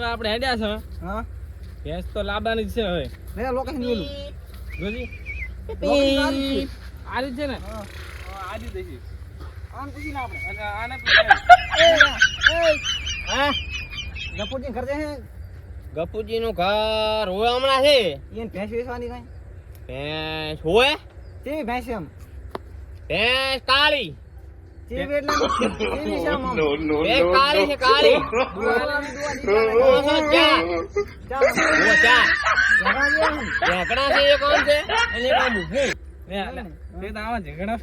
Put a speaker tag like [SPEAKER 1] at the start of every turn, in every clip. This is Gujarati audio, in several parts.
[SPEAKER 1] આપણે હેડ્યા છે
[SPEAKER 2] હા
[SPEAKER 1] ભેંસ તો લાવવાની જ છે હવે
[SPEAKER 2] લે લોકેશન જોલું
[SPEAKER 1] જોજી
[SPEAKER 2] લોકેશન
[SPEAKER 1] આ રીત છે ને
[SPEAKER 2] હા
[SPEAKER 1] આ રીત છે
[SPEAKER 2] આમ પૂછી ના આપણે
[SPEAKER 1] અને આને
[SPEAKER 2] હા ગપુજી ઘર છે
[SPEAKER 3] ગપુજી નું ઘર હોય હમણાં છે
[SPEAKER 2] ઈન ભેંસ વેચવાની કઈ
[SPEAKER 3] ભેંસ હોય
[SPEAKER 2] કેવી ભેંસ એમ
[SPEAKER 3] ભેંસ કાળી
[SPEAKER 2] કેવી એટલે કેવી છે આમ
[SPEAKER 3] ભેંસ કાળી છે કાળી ઝેકડા છે એક આમ છે અને એક આમ ઊભું
[SPEAKER 1] તે તો આવા ઝઘડા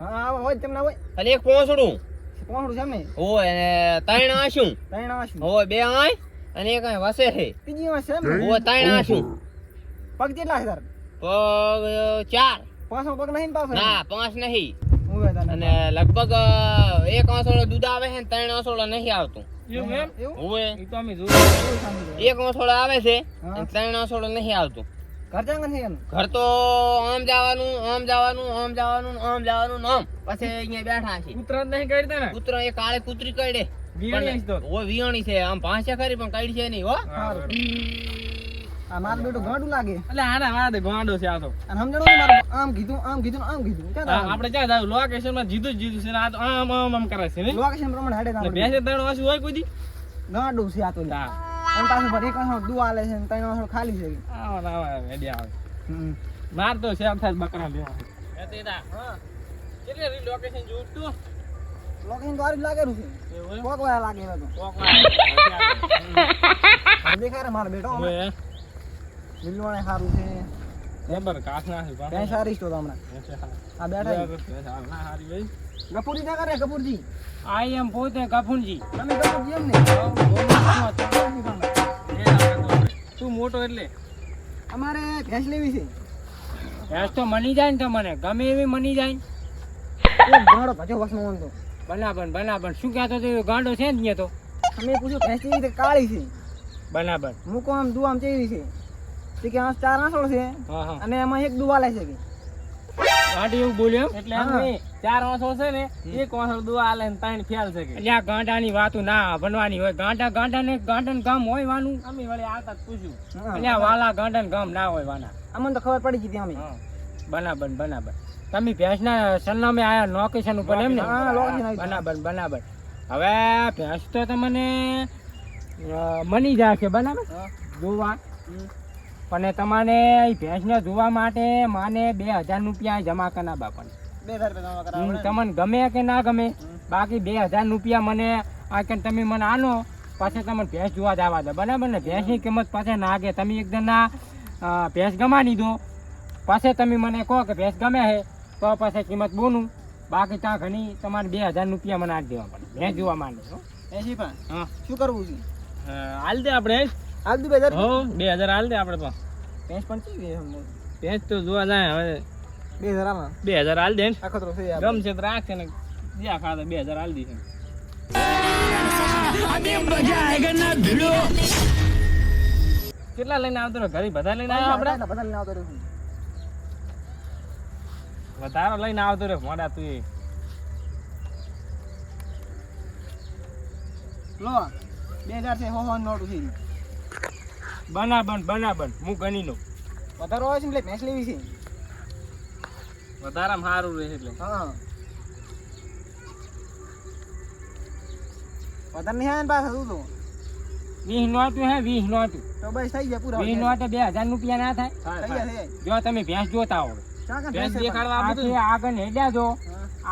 [SPEAKER 2] હા હોય તમને હોય
[SPEAKER 3] અને એક પોસડું
[SPEAKER 2] કોણ છે અમે
[SPEAKER 3] હોય અને ત્રણ આશું
[SPEAKER 2] ત્રણ આશું
[SPEAKER 3] હોય બે આય અને એક આય વસે છે
[SPEAKER 2] ત્રીજી માં છે એમ
[SPEAKER 3] હોય ત્રણ આશું
[SPEAKER 2] પગ કેટલા છે તાર
[SPEAKER 3] પગ ચાર
[SPEAKER 2] પાંચમો પગ નહીં ને પાછો
[SPEAKER 3] ના પાંચ નહીં
[SPEAKER 2] હોય તને
[SPEAKER 3] અને લગભગ એક આંસોળો દૂધ આવે છે ને ત્રણ આંસોળો નહીં આવતું
[SPEAKER 1] એવું એમ
[SPEAKER 2] એવું
[SPEAKER 3] હોય
[SPEAKER 1] એ તો અમે જોયું
[SPEAKER 3] એક આંસોળો આવે છે
[SPEAKER 2] હા.
[SPEAKER 3] અને ત્રણ આંસોળો નહીં આવતું
[SPEAKER 2] ઘર ચાંગન છે એમ
[SPEAKER 3] ઘર તો આમ જવાનું આમ જવાનું આમ જવાનું આમ જવાનું આમ પછી અહીંયા બેઠા છે
[SPEAKER 1] કૂતરા જ નહીં કરતા ને
[SPEAKER 3] કૂતરો એ કાળે કૂતરી કઈડે
[SPEAKER 1] વિયાણી તો
[SPEAKER 3] ઓ વિયાણી છે આમ પાંચે ખરી પણ કઈડ છે નહીં હો
[SPEAKER 2] આ મારું બેટું ગાંડું લાગે
[SPEAKER 1] એટલે આના વાદે ગોંડો છે આ તો
[SPEAKER 2] અને સમજણો ને મારું આમ કીધું આમ કીધું આમ કીધું ક્યાં
[SPEAKER 1] આપણે ક્યાં જાવ લોકેશન માં જીતું જ જીતું છે ને આ તો આમ આમ આમ કરે છે ને
[SPEAKER 2] લોકેશન પ્રમાણે હેડે
[SPEAKER 1] એટલે ભેંસે ત્રણ વાસી હોય કોઈ દી
[SPEAKER 2] ગાંડું છે આ તો
[SPEAKER 1] હા
[SPEAKER 2] અને પાછું ભરી કાંસો દુઆ આલે છે ને ત્રણ વાસો ખાલી છે
[SPEAKER 1] આવા આવા હેડી આવે
[SPEAKER 2] હમ
[SPEAKER 1] માર તો શેર થાય બકરા લેવા એ તેડા હા કેટલે રી લોકેશન જોઉં તું
[SPEAKER 2] લોકેશન તો આરી લાગેલું છે
[SPEAKER 1] એવું એમ?
[SPEAKER 2] કોક વાર લાગે હવે તો
[SPEAKER 1] કોક
[SPEAKER 2] હવે દેખાય રે મારો બેટો
[SPEAKER 1] ઓય
[SPEAKER 2] લીલવાણે સારું છે
[SPEAKER 1] જબર કાસ ના છે
[SPEAKER 2] ભેંસ સારી છે તો હમણાં આ બેઠા છે. ગફુરજી ના કરે ગફુરજી
[SPEAKER 1] આઈ એમ પોતે કફુનજી
[SPEAKER 2] તમે ગફુરજી એમ ને
[SPEAKER 1] તું મોટો એટલે
[SPEAKER 2] અમારે ભેંસ લેવી છે
[SPEAKER 1] ભેંસ તો મની જાય ને તમને ગમે એવી મની જાય
[SPEAKER 2] એક ગાંડો ભજો વસનો ઓન તો
[SPEAKER 1] બરાબર બરાબર શું કહેતો તો ગાંડો છે ને તો
[SPEAKER 2] અમે પૂછ્યું ભેંસ કેવી રીતે કાળી છે
[SPEAKER 1] બરાબર
[SPEAKER 2] મૂકો આમ દુઆ આમ કેવી છે તે કે આ ચાર આંસળ છે
[SPEAKER 1] હા હા
[SPEAKER 2] અને એમાં એક દુઆ લે છે કે
[SPEAKER 1] ગાંડી એવું બોલ્યો એટલે એમ
[SPEAKER 2] હા.
[SPEAKER 1] નહીં ચાર વાંસો છે ને એક વાંસો દુઆ આલે ને ત્રણ ફેલ છે એટલે આ ગાંડાની વાતો ના બનવાની હોય ગાંડાને ગામ હોય વાનું અમે વળી આવતા જ પૂછ્યું
[SPEAKER 2] હા.
[SPEAKER 1] એટલે આ વાલા ગાંડા ગામ ના હોય વાના
[SPEAKER 2] અમને તો ખબર પડી ગઈ અમે
[SPEAKER 1] હા બરાબર બરાબર તમે ભેંસના સરનામે આયા લોકેશન ઉપર એમ ને
[SPEAKER 2] હા, location આવી.
[SPEAKER 1] બરાબર બરાબર હવે ભેંસ તો તમને મની જાય છે બરાબર
[SPEAKER 2] હા.
[SPEAKER 1] જોવા પણ તમારે એ ભેંસને જોવા માટે માને 2000 રૂપિયા જમા કરના બાપાને
[SPEAKER 2] 2000 રૂપિયા જમા કરાવવા
[SPEAKER 1] તમને ગમે કે ના ગમે બાકી 2000 રૂપિયા મને આ કે તમે મને આનો પાછળ તમને ભેંસ જોવા જવા દો બરાબર ને ભેંસની કિંમત પાછળ નાગે તમે એકદમના ભેંસ ગમાની દો પાછળ તમે મને કહો કે ભેંસ ગમે છે તો પાછળ કિંમત બોનું બાકી ત્યાં ઘણી તમારે 2000 રૂપિયા મને આપી દેવા પડે ભેંસ જોવા માંડે
[SPEAKER 2] એસી પણ
[SPEAKER 1] હા
[SPEAKER 2] શું કરવું છે
[SPEAKER 1] હાલ દે આપણે
[SPEAKER 2] હાલ દુ 2000
[SPEAKER 1] હો 2000 હાલ દે આપણે પણ
[SPEAKER 2] ભેંસ પણ કેવી છે અમને
[SPEAKER 1] ભેંસ તો જોવા જાય હવે
[SPEAKER 2] 2000 આમાં
[SPEAKER 1] 2000 હાલ દે ને
[SPEAKER 2] આખતરો છે યાર
[SPEAKER 1] ગમશે તો રાખશે ને જ્યાં ખાતા 2000 હાલ દીશે કેટલા લઈને આવતો રહ્યો ઘરે બધા લઈને આવ્યો આપણે
[SPEAKER 2] બધા લઈને આવતો રહ્યો
[SPEAKER 1] વધારો લઈને આવતો રહ્યો મોડા તું એ
[SPEAKER 2] લો 2000 છે હો નોટ છે
[SPEAKER 1] બનાબન હું ગણી લઉં
[SPEAKER 2] વધારો હોય છે એટલે ભેંસ લેવી છે
[SPEAKER 1] વધારામાં સારું રહે એટલે
[SPEAKER 2] હા વધારે નહીં આવે ને પાછા તું તો
[SPEAKER 1] 20 નોટું હે 20 નોટું
[SPEAKER 2] તો બસ થઈ ગયા પૂરા
[SPEAKER 1] 20 નોટે 2000 રૂપિયા ના થાય
[SPEAKER 2] થઈ ગયા થઈ ગયા
[SPEAKER 1] જો તમે ભેંસ જોતા હો
[SPEAKER 2] ચાકા
[SPEAKER 1] ભેંસ
[SPEAKER 2] ભેંસ
[SPEAKER 1] દેખાડવા આ બધું આગળ હેડ્યા જો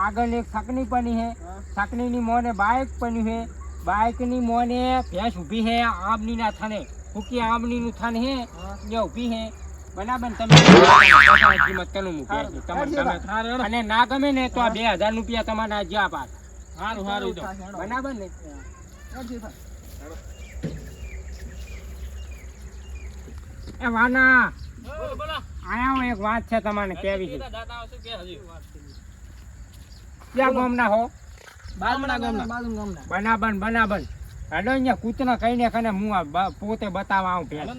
[SPEAKER 1] આગળ એક સકની પની હે સકનીની મોને બાઇક પની હે બાઇકની મોને ભેંસ ઊભી હે આમની ના થને હુકી આમની નું થન હે જે ઊભી હે બરાબર તમે કિંમત કનું મૂકે તમે અને ના ગમે ને તો આ 2000 રૂપિયા તમારા જ્યાં પાસ સારું સારું તો બરાબર ને એ વાના આયા હું એક વાત છે તમારે કેવી છે ક્યાં ગામના હો બનાબન હેડો અહીંયા કૂતરા કઈને કને હું પોતે બતાવવા આવું ભેંસ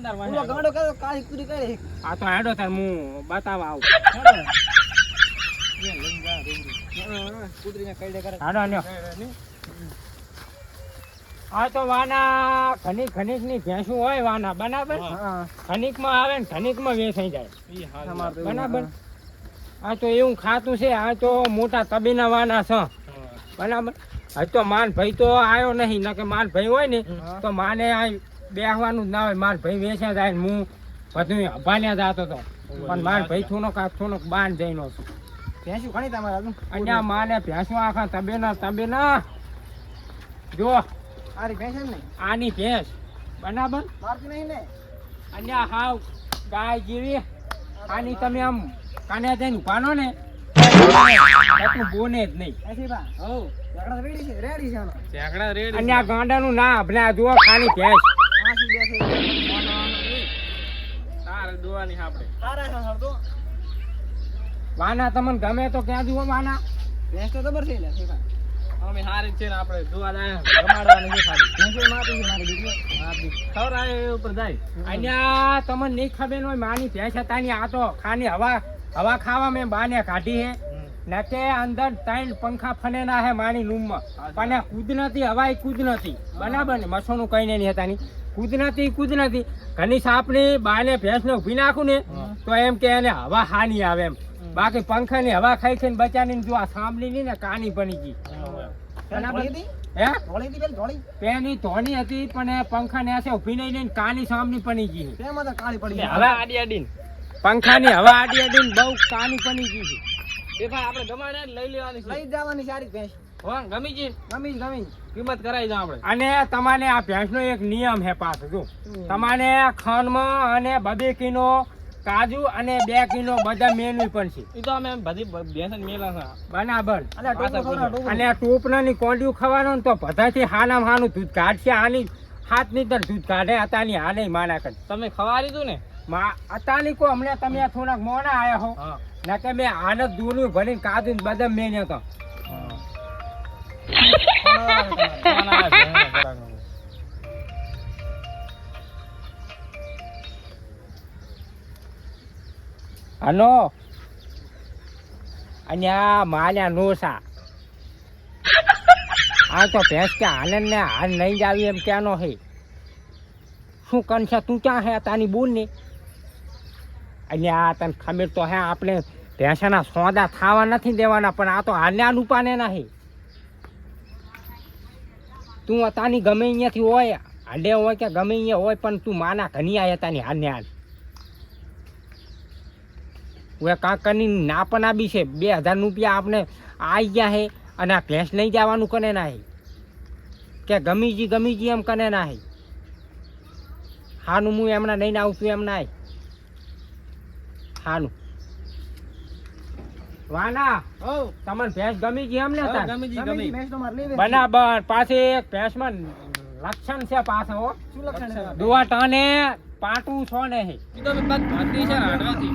[SPEAKER 1] આ તો હેડો તાર હું બતાવવા આવું હેડો લ્યો આ તો વાના ખનીક ની ભેંસું હોય વાના બરાબર
[SPEAKER 2] હા.
[SPEAKER 1] ખનીકમાં આવે ને ખનીકમાં વેચાઈ જાય
[SPEAKER 2] ઈ હારું.
[SPEAKER 3] તમારે તો એવું
[SPEAKER 1] બરાબર આ તો એવું ખાતું છે આ તો મોટા તબીના વાના છે
[SPEAKER 2] હા.
[SPEAKER 1] બરાબર હવે તો માન ભાઈ તો આવ્યો નહીં નકે માન ભાઈ હોય ને તો માને આ બેહવાનું જ ના હોય માર ભાઈ વેચ્યા જાય ને હું બધું ભાલ્યા જતો હતો પણ માર ભાઈ થોડોક બાંધ જઈનો છું
[SPEAKER 3] ભેંસું ઘણી તમારે હતું.
[SPEAKER 1] અહીંયા માને ભેંસો આખા તબેના જો
[SPEAKER 3] આરી ભેંસ એમ ને
[SPEAKER 1] આની ભેંસ બરાબર
[SPEAKER 3] મારતી નહીં ને
[SPEAKER 1] અહીંયા હાવ ગાય જેવી આની તમે આમ કાને જઈને ઉભાનો ને એટલું બોને જ નહીં
[SPEAKER 3] એસી બા હો ઝઘડા રેડી છે આનો
[SPEAKER 2] ચેકડા રેડી.
[SPEAKER 1] અને આ ગાંડાનું ના આપણે આ જુઓ ખાની ભેંસ
[SPEAKER 3] આસી બેસે
[SPEAKER 2] તારે દોવાની આપણે.
[SPEAKER 3] તારા છે સરતો
[SPEAKER 1] વાના તમને ગમે તો ક્યાં જુઓ વાના
[SPEAKER 3] ભેંસ તો જબર છે લે સીધા
[SPEAKER 2] અમે હારી જ છે ને આપણે દોવા જાય રમાડવાની છે ખાલી.
[SPEAKER 3] ભેંસો માતી છે મારી દીકરી
[SPEAKER 2] ખવડાવે એ ઉપર જાય.
[SPEAKER 1] અહીંયા તમને નહીં ખબર હોય માની ભેંસ હતાની આ તો ખાની હવા ખાવા મેં બાને કાઢી હે નકે અંદર ત્રણ પંખા ફનેના હે માની રૂમમાં પણ આ કુદરતી હવા કુદરતી બરાબર ને મસોનું કઈ નહીં હતાની કુદરતી ઘણી સાપની બાને ભેંસને ઊભી નાખું ને તો એમ કે એને હવા હાની આવે એમ બાકી પંખાની હવા ખાઈ ખાઈને બચાની જો આ સાંભળી ની ને કાની બની ગઈ બરાબર
[SPEAKER 3] ધોળી હતી
[SPEAKER 1] હે
[SPEAKER 3] ધોળી હતી પેલી ધોળી
[SPEAKER 1] પેની ધોની હતી પણ એ પંખાને આસે ઊભી નહીં લઈને કાની સામની બની ગઈ
[SPEAKER 3] તેમાં તો કાળી પડી
[SPEAKER 2] હવે આડી આડીને.
[SPEAKER 1] પંખાની હવા આડી બહુ કાની બની ગઈ છે
[SPEAKER 2] એ ભાઈ આપણે ગમાડે ને લઈ લેવાની છે.
[SPEAKER 3] લઈ જ જવાની સારી ભેંસ
[SPEAKER 2] હો ગમી ગઈ.
[SPEAKER 3] ગમી
[SPEAKER 2] કિંમત કરાવી જાવ આપણે.
[SPEAKER 1] અને તમારે આ ભેંસનો એક નિયમ હે પાછો જો તમારે ખાંડમાં અને 2 કિલો કાજુ અને 2 કિલો બધા મેળવી પણ છે
[SPEAKER 2] એ તો અમે બધી ભેંસન મેલા છે.
[SPEAKER 1] બરાબર
[SPEAKER 3] અલ્યા ટોપો ખવડાવ, ટોપો.
[SPEAKER 1] અને ટોપનાની કોંડિયું ખાવાનું ને તો બધાથી હાનું દૂધ કાઢશે આની 7 લીટર દૂધ કાઢે અતાની હાલે માના કરી
[SPEAKER 2] તમે ખવારી તું ને.
[SPEAKER 1] અતાની કો હમણાં તમે થોડાક મોડા આયા હો
[SPEAKER 2] હા.
[SPEAKER 1] ના કે મેં આને દૂધનું ભરીને કાજુ ને બદામ મેળ્યો તો હલો અહીંયા માલ્યા નોસા આ તો ભેંસ કે આનંદ ને હાલ નહીં જ આવી એમ ક્યાંનો હે શું કનશે તું ક્યાં હે તાની બોલ ને અહીંયા તને ખમીર તો હે આપણે ભેંસાના સોદા થાવા નથી દેવાના પણ આ તો હાલ્યા રૂપાને ના હે તું તાની ગમે અહીંયાથી હોય હાલે હોય કે ગમે અહીંયા હોય પણ તું માના ઘણી આયા તાની હાલને હાલ હવે કાકાની ના પણ આપી છે 2000 રૂપિયા આપણે આવી ગયા હે અને આ ભેંસ લઈ જવાનું કને ના હે કે ગમીજી એમ કને ના હે હાનું હું એમના લઈને આવું છું એમ ના હાનું વાના
[SPEAKER 3] હો
[SPEAKER 1] તમને ભેંસ ગમીજી એમ ને
[SPEAKER 2] હા,
[SPEAKER 1] તાર?
[SPEAKER 2] ગમી.
[SPEAKER 3] ભેંસ તો મારે લેવી
[SPEAKER 1] બરાબર પાછી એક ભેંસમાં લક્ષણ છે પાછો હો
[SPEAKER 3] શું લક્ષણ છે
[SPEAKER 1] દોવા ટાને પાટું છો ને હે
[SPEAKER 2] એ તો અમે ભાતી છે ને હાડવાથી.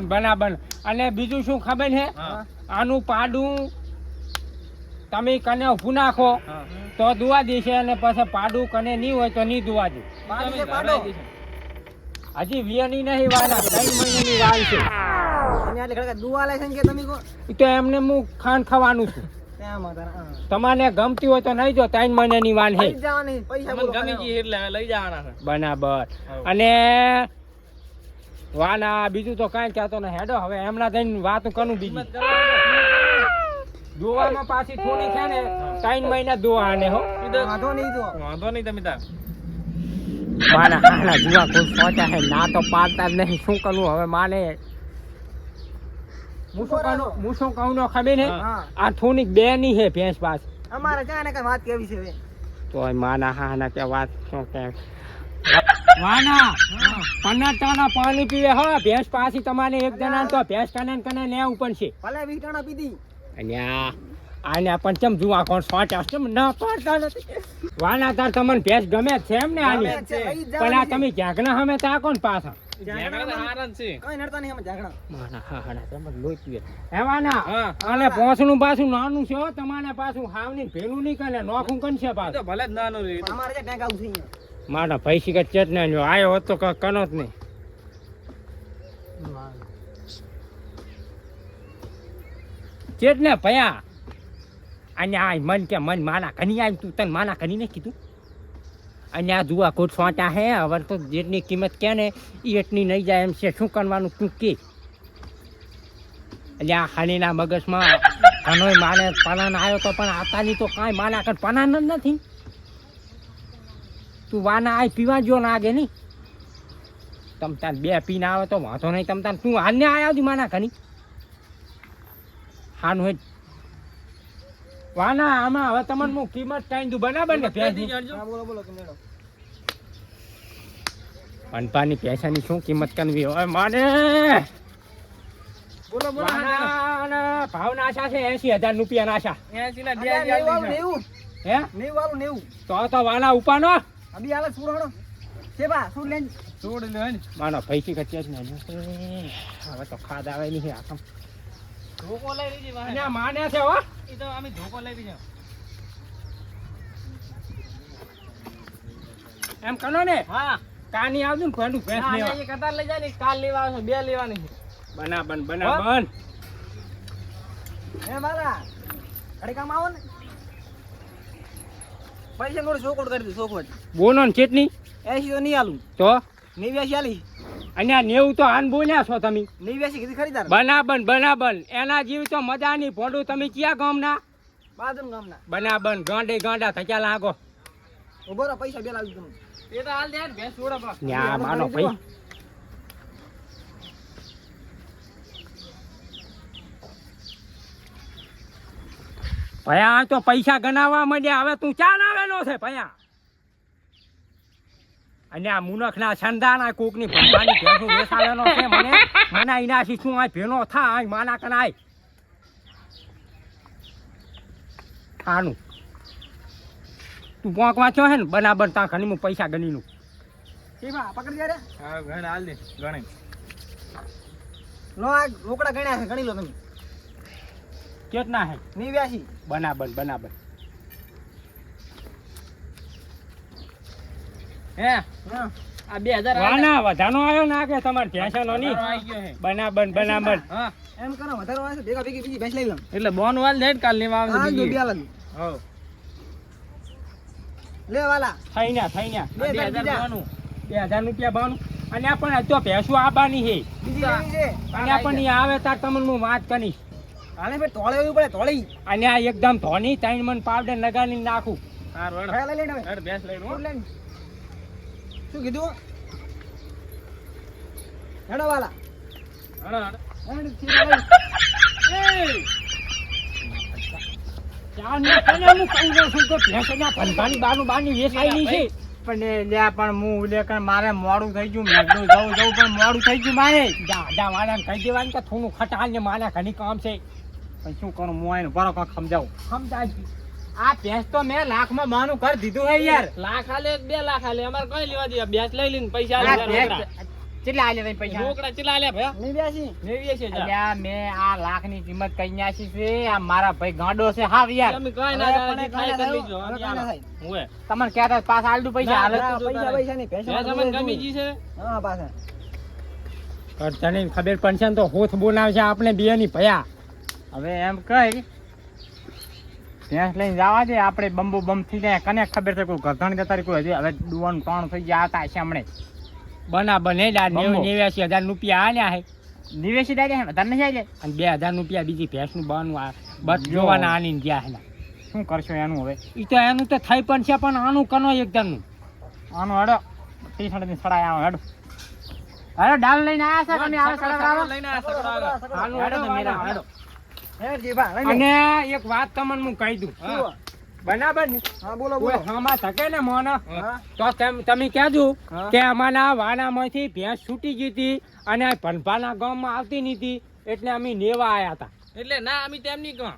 [SPEAKER 1] બરાબર અને બીજું શું ખબર છે
[SPEAKER 2] હા.
[SPEAKER 1] આનું પાડું તમે કને ઊભું નાખો
[SPEAKER 2] હા.
[SPEAKER 1] તો દુવા દેશે અને પછી પાડું કને નહીં હોય તો નહીં દુવા દે
[SPEAKER 3] પાડો
[SPEAKER 2] તમે
[SPEAKER 3] છે, પાડો.
[SPEAKER 2] ધરાવી દીધી.
[SPEAKER 1] હજી વિયની નહીં વાળા 3 મહિનાની વાલ છે
[SPEAKER 3] અને આટલે ઘડીક દુવા લે છે ને કે તમે કહો
[SPEAKER 1] ઈ તો એમને હું ખાન ખવાનું છું
[SPEAKER 3] ત્યાં માતા હા.
[SPEAKER 1] તમારે ગમતી હોય તો નહીં જો 3 મહિનાની વાલ છે
[SPEAKER 3] લઈ જ જવાની પૈસા
[SPEAKER 2] અમને
[SPEAKER 3] પૂરો
[SPEAKER 2] ગમી
[SPEAKER 3] કર્યો.
[SPEAKER 2] ગઈ એટલે લઈ જવાના છે.
[SPEAKER 1] બરાબર
[SPEAKER 2] હા.
[SPEAKER 1] અને વાના બીજું તો કાંઈ કહેતો ને હેડો હવે એમના થઈને વાતો કરું બીજી
[SPEAKER 2] કિંમત કરાવી
[SPEAKER 1] દોવામાં પાછી થોડી છે ને 3 મહિના દોવા આને હો
[SPEAKER 2] દો.
[SPEAKER 3] વાંધો નહીં તો
[SPEAKER 2] વાંધો નહીં તમે તાર.
[SPEAKER 1] મારા હાલા જુવા કોઈ સોચા હે ના તો પાડતા જ નહીં શું કરવું હવે માને હું શું કહું નો ખબર હે
[SPEAKER 3] હા
[SPEAKER 1] આ થોડીક 2 ની હે ભેંસ પાસ
[SPEAKER 3] અમારે ક્યાં ને કઈ વાત કેવી છે હવે
[SPEAKER 1] તોય માના હાના કે વાત શું કે વાના પન્નાટાના પાણી પીવે હો ભેંસ પાછી તમારે એક જણા તો ભેંસ કને લેવું પડશે
[SPEAKER 3] ભલે 20 ટાણા પીધી
[SPEAKER 1] અને આને પણ ચમ જુવા કોણ સોચા ચમ ના પાડતા નથી વાના તાર તમને ભેંસ ગમે જ છે એમ ને આની
[SPEAKER 3] ગમે જ છે, લઈ જ
[SPEAKER 1] પણ આ
[SPEAKER 3] જવાની
[SPEAKER 1] તમે ઝાકના હમે તા કોણ પાછા
[SPEAKER 2] ઝાકડા તો હારા જ છે.
[SPEAKER 3] કઈ નડતા નહીં અમે ઝાકડા
[SPEAKER 1] માના હાડા તમે લોહી પીવે હે વાના
[SPEAKER 2] હા.
[SPEAKER 1] અને પોસનું પાછું નાનું છે હો તમારે પાછું હાવની ભેલું નહીં કરે નોખું કન છે
[SPEAKER 2] એ તો
[SPEAKER 1] પાછું
[SPEAKER 2] ભલે જ નાનું રહે.
[SPEAKER 3] પણ અમારે ક્યાં ટેંક આવું છે અહીંયા
[SPEAKER 1] મારા પૈસી કે ચેતના લ્યો આયો હોત તો કનો જ નહીં ચેતને ભયા અને આ મન કે મન માના ઘણી આવી તું તને માના ઘણી નહીં કીધું અને આ જુઆ કોટ સોંટા હે હવે તો જેટની કિંમત કે ને એ એટલી નહીં જાય એમ છે શું કરવાનું તું કે એટલે આ ખાલીના મગજમાં ઘણોય માને પનાન આવ્યો તો પણ આતાની તો કાંઈ માના કર પનાન જ નથી તું વાના આય પીવા જો લાગે નહીં તમ તાર બે પીને આવે તો વાંધો નહીં તમ તાર તું હાલને આવ્યા હતી માના ઘણી હાનું હોય વાના આમાં હવે તમને હું કિંમત ટાઈમ દઉં બરાબર ને ભેંસની
[SPEAKER 2] હા બોલો બોલો તમે હેડો.
[SPEAKER 1] અનપાની પૈસાની શું કિંમત કરવી હોય માને
[SPEAKER 2] બોલો બોલો
[SPEAKER 1] વાના ભાવ નાશા છે 80,000 રૂપિયા નાશા
[SPEAKER 2] 80 ના
[SPEAKER 4] 90
[SPEAKER 1] હે
[SPEAKER 4] 90
[SPEAKER 1] તો વાના ઉપાનો
[SPEAKER 4] અભી આલે સુર હણો સેબા સુર લેન
[SPEAKER 2] છોડ લે ને
[SPEAKER 1] માનો પૈસી કચ્યા જ નહીં હવે તો ખાદ આવે નહીં આખમ
[SPEAKER 2] ધોકો લઈ લીધી વાહે
[SPEAKER 1] અને આ માને છે હો
[SPEAKER 2] ઈ તો અમે ધોકો લઈ લીધો
[SPEAKER 1] એમ કનો ને
[SPEAKER 2] હા
[SPEAKER 1] કાની આવજો ને ભેંડું ભેંસ
[SPEAKER 2] ના
[SPEAKER 1] લેવા
[SPEAKER 2] એ કતાર લઈ જાય ને કાલ લેવા આવશે બે લેવાની છે
[SPEAKER 1] બનાબન
[SPEAKER 4] હે મારા ઘડી કામ આવો ને પૈસા નોડ ચોકોડ કરી દે ચોકોડ
[SPEAKER 1] બોલો ને ચેટની
[SPEAKER 4] 80 તો નહીં આલું
[SPEAKER 1] તો
[SPEAKER 4] 89 આલી
[SPEAKER 1] અને આ 90 તો આન બોલ્યા છો તમે
[SPEAKER 4] 89 કીધી ખરીદાર
[SPEAKER 1] બનાબન એના જેવી તો મજા નહીં ભોંડું તમે ક્યાં ગામના
[SPEAKER 4] બાદમ ગામના
[SPEAKER 1] બનાબન ગાંડા થયા લાગો
[SPEAKER 4] ઉભો રહો પૈસા બે લાવી દઉં
[SPEAKER 2] એ તો હાલ દે ને ભેંસ છોડો બા
[SPEAKER 1] ન્યા માનો ભાઈ ભયા તો પૈસા ગણાવવા માંડ્યા હવે તું ચાલ આવેલો છે ભયા અને આ મુનખના સંદાના કોકની ભગવાનની ભેંસું વેસાવેલો છે મને એનાથી શું આ ભેનો થાય માના કનાય આનું તું પોંક વાંચ્યો હે ને બનાબર તા ઘણી હું પૈસા ગણીનું
[SPEAKER 4] સેબા પકડી જા રે
[SPEAKER 2] હા ગણ હાલ દે ગણે
[SPEAKER 4] નો આ રોકડા ગણ્યા છે ગણી લો તમે
[SPEAKER 1] કેટલા હે
[SPEAKER 4] 89
[SPEAKER 1] બનાબર
[SPEAKER 2] હે
[SPEAKER 4] હા
[SPEAKER 2] આ 2000
[SPEAKER 1] વાના વધાનો આવ્યો ના કે તમારે ભેંસાનો નહીં
[SPEAKER 2] આવી ગયો હે
[SPEAKER 1] બનાબર
[SPEAKER 2] હા
[SPEAKER 4] એમ કરો વધારો આવે છે ભેગા ભેગી બીજી ભેંસ લઈ લઉં
[SPEAKER 2] એટલે બોન વાલ દે કાલ લેવા આવશે
[SPEAKER 4] હા જો
[SPEAKER 2] બીજી
[SPEAKER 4] બે લાવી
[SPEAKER 2] હો
[SPEAKER 4] લે વાલા
[SPEAKER 1] થઈ ન્યા
[SPEAKER 4] 2000
[SPEAKER 2] બોનું
[SPEAKER 1] 2000 રૂપિયા બાનું અને આ પણ તો ભેંસું આબાની છે
[SPEAKER 4] બીજી લેવી છે
[SPEAKER 1] અને આ પણ ઈ આવે તાર તમને હું વાત કરીશ
[SPEAKER 4] હાલે ભાઈ તોળે એવું પડે તોળી
[SPEAKER 1] અને આ એકદમ ધોની 3 મણ પાવડર લગાડીને નાખું
[SPEAKER 2] હાર વડ
[SPEAKER 4] ભાઈ લઈ લેને હવે
[SPEAKER 2] હડ ભેંસ લઈ લો
[SPEAKER 4] ફૂટ લઈને શું કીધું હેડો વાલા
[SPEAKER 2] હડ
[SPEAKER 4] હેડ સીધા લઈ
[SPEAKER 1] ચાલને તને હું કહું છું કે ભેંસના ભંભાની બાની વેસાઈની છે પણ હું ઉલેકન મારે મોડું થઈ ગયું મેં જવું પણ મોડું થઈ ગયું મારે જા વાળાને કહી દેવાનું કે થોડું ખટાલ ને મારે ઘણી કામ છે પણ શું કરું હું આને બરો કાંક સમજાવ આ ભેંસ તો મેં લાખમાં માનું કરી દીધું હે યાર
[SPEAKER 2] લાખ આલે 2 લાખ આલે અમાર કઈ લેવા દે ભેંસ લઈ લઈને પૈસા
[SPEAKER 1] આ
[SPEAKER 2] આલે
[SPEAKER 1] ભેંસ કેટલા આલે તઈ પૈસા
[SPEAKER 2] રોકડા ચલા આલે ભયા
[SPEAKER 4] 89
[SPEAKER 2] નેવીએ છે જા
[SPEAKER 1] અલ્યા મેં આ લાખની કિંમત કઈ ન્યાસી છે આ મારા ભાઈ ગાંડો છે હાવ યાર
[SPEAKER 2] તમે કઈ ના જાણે ખાઈ કરી લીજો
[SPEAKER 4] હવે કાંઈ ના થાય.
[SPEAKER 2] ઓએ
[SPEAKER 1] તમને કહેતા પાસ આલ દઉં પૈસા હાલે
[SPEAKER 4] ના, પૈસા નહીં
[SPEAKER 2] ભેંસ
[SPEAKER 4] પૈસા
[SPEAKER 2] અમને ગમી જી છે
[SPEAKER 4] હા પાછા
[SPEAKER 1] તને ખબર પડશે ને તો હોથ બોલાવશે આપણે બે ની ભયા હવે એમ કઈ ભેંસ લઈને જવા દે આપણે બંબો બમ થઈ જાય કને ખબર છે કોઈ ગરધણ જતા કોઈ હજી હવે ડુવાનું ત્રણ થઈ ગયા હતા છે હમણે બને 89,000 રૂપિયા આલ્યા હે 89 દાડે વધારે નહીં આલે અને 2,000 રૂપિયા બીજી ભેંસનું બાનું આ બસ જોવાના આલીને ગયા હે શું કરશો એનું હવે ઈ તો એનું તો થઈ પણ છે પણ આનું કનો એકદમનું આનું હડો ટી-શર્ટની સડાય આવો હડો અરે ડાલ લઈને આયા છે તમે આવે સડાવ
[SPEAKER 2] લઈને આ સકડા
[SPEAKER 1] હાલું હેડો તો મેરા હેડો
[SPEAKER 4] હેડ જીભા લઈ લે.
[SPEAKER 1] અને એક વાત તમને હું કહી દઉં
[SPEAKER 4] શું?
[SPEAKER 1] બરાબર ને
[SPEAKER 4] હા બોલો
[SPEAKER 1] કોઈ
[SPEAKER 4] બોલો
[SPEAKER 1] હામાં થકે ને મોને
[SPEAKER 4] હા
[SPEAKER 1] તો તમે કહેજો
[SPEAKER 4] હા.
[SPEAKER 1] કે અમારા વાનામાંથી ભેંસ છૂટી ગઈ હતી અને આ ભણભાના ગામમાં આવતી નથી એટલે અમે લેવા આવ્યા હતા
[SPEAKER 2] એટલે ના અમે તેમ નહીં કહો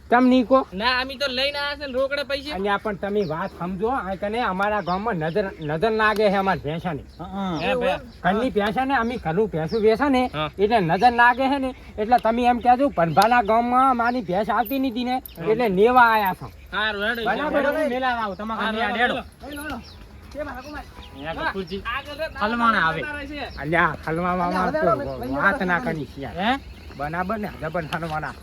[SPEAKER 1] તમને કહો
[SPEAKER 2] ના અમે તો લઈને આયા છે ને રોકડે પૈસા
[SPEAKER 1] અને આ પણ તમે વાત સમજો આ કને અમારા ગામમાં નજર લાગે છે અમારા ભેંસાની
[SPEAKER 2] હે ભયા
[SPEAKER 1] ઘરની ભેંસા ને અમે ઘરનું ભેંસું વેચે ને
[SPEAKER 2] હા.
[SPEAKER 1] એટલે નજર લાગે છે ને એટલે તમે એમ કહેજો ભણભાના ગામમાં અમારી ભેંસ આવતી નથી ને એટલે લેવા આવ્યા છો
[SPEAKER 2] હાર વડ
[SPEAKER 1] બરાબર મેલા આવો તમારે આ ડેડો
[SPEAKER 4] લઈ લો કેમાં હકુમાર
[SPEAKER 1] અહીંયા કપૂરજી
[SPEAKER 2] આગળ
[SPEAKER 1] હલવાણા આવે.
[SPEAKER 2] છે
[SPEAKER 1] અલ્યા હલવામાં
[SPEAKER 4] અલ્યા,
[SPEAKER 1] તો
[SPEAKER 4] હવે લઈ
[SPEAKER 1] વાત
[SPEAKER 4] લો,
[SPEAKER 1] ના
[SPEAKER 4] લઈ લો.
[SPEAKER 1] કરી છે હે બરાબર ને જબર હલવાના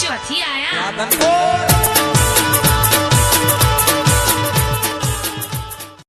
[SPEAKER 5] ચોથી આયા